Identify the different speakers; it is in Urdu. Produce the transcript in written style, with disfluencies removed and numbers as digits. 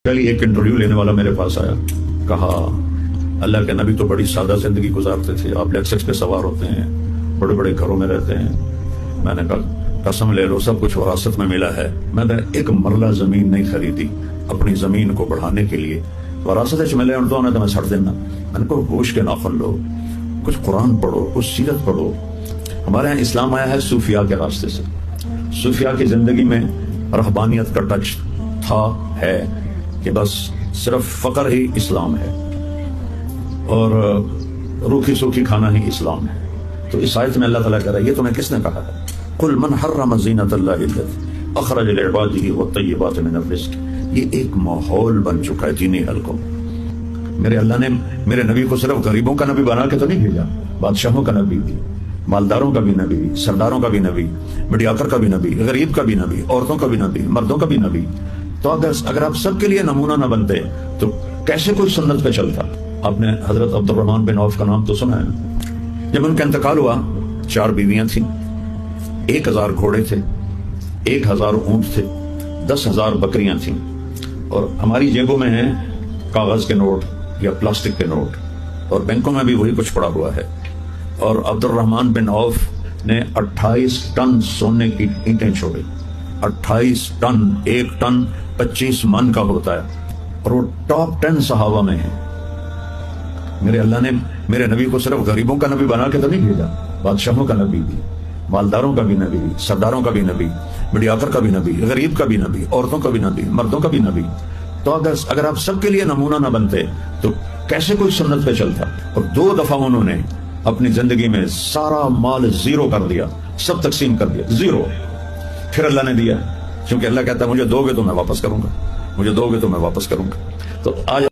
Speaker 1: ایک انٹرویو لینے والا میرے پاس آیا، کہا اللہ کے نبی تو بڑی سادہ زندگی گزارتے تھے، آپ لیکسس پہ سوار ہوتے ہیں، بڑے بڑے گھروں میں رہتے ہیں۔ میں نے کہا قسم لے لو سب کچھ وراثت میں ملا ہے، میں نے ایک مرلہ زمین نہیں خریدی اپنی زمین کو بڑھانے کے لیے، وراثت ملے تو میں سڑ دینا۔ میں نے کہا گوشت کے ناخن لو، کچھ قرآن پڑھو، کچھ سیرت پڑھو۔ ہمارے یہاں اسلام آیا ہے صوفیاء کے راستے سے، صوفیاء کی زندگی میں رہبانیت کا ٹچ تھا، ہے کہ بس صرف فقر ہی اسلام ہے اور روکھی سوکھی کھانا ہی اسلام ہے۔ تو اس آیت میں اللہ تعالیٰ کہہ رہا ہے یہ تمہیں کس نے کہا ہے؟ قل من حرم زینت اللہ التی اخرج لعباده والطیبات من الرزق۔ یہ ایک ماحول بن چکا ہے دینی حلقوں۔ میرے اللہ نے میرے نبی کو صرف غریبوں کا نبی بنا کے تو نہیں بھیجا، بادشاہوں کا نبی بھی، مالداروں کا بھی نبی، سرداروں کا بھی نبی، میڈیاکر کا بھی نبی، غریب کا بھی نبی، عورتوں کا بھی نبی، مردوں کا بھی نبی۔ تو اگر آپ سب کے لیے نمونہ نہ بنتے تو کیسے کوئی سنت پہ چلتا؟ آپ نے حضرت عبد الرحمن بن عوف کا نام تو سنا ہے؟ جب ان کا انتقال ہوا 4 بیویاں تھیں، 1000 گھوڑے تھے، 1000 اونٹ تھے، 10,000 بکریاں تھیں، اور ہماری جیبوں میں ہیں کاغذ کے نوٹ یا پلاسٹک کے نوٹ، اور بینکوں میں بھی وہی کچھ پڑا ہوا ہے۔ اور عبد الرحمن بن عوف نے 28 ٹن سونے کی اینٹیں چھوڑی، 28 ٹن، 1 ٹن 25 من کا ہوتا ہے، اور وہ ٹاپ 10 صحابہ میں ہیں۔ میرے اللہ نے میرے نبی کو صرف غریبوں کا نبی بنا کے تو نہیں بھیجا، بادشاہوں کا نبی بھی، مالداروں کا بھی نبی، سرداروں کا بھی نبی، میڈیاکر کا بھی نبی، غریب کا بھی نبی، عورتوں کا بھی نبی، مردوں کا بھی نبی۔ تو اگر آپ سب کے لیے نمونہ نہ بنتے تو کیسے کوئی سنت پہ چلتا؟ اور 2 دفعہ انہوں نے اپنی زندگی میں سارا مال زیرو کر دیا، سب تقسیم کر دیا، زیرو۔ پھر اللہ نے دیا، کیونکہ اللہ کہتا ہے مجھے دو گے تو میں واپس کروں گا، مجھے دو گے تو میں واپس کروں گا۔ تو آج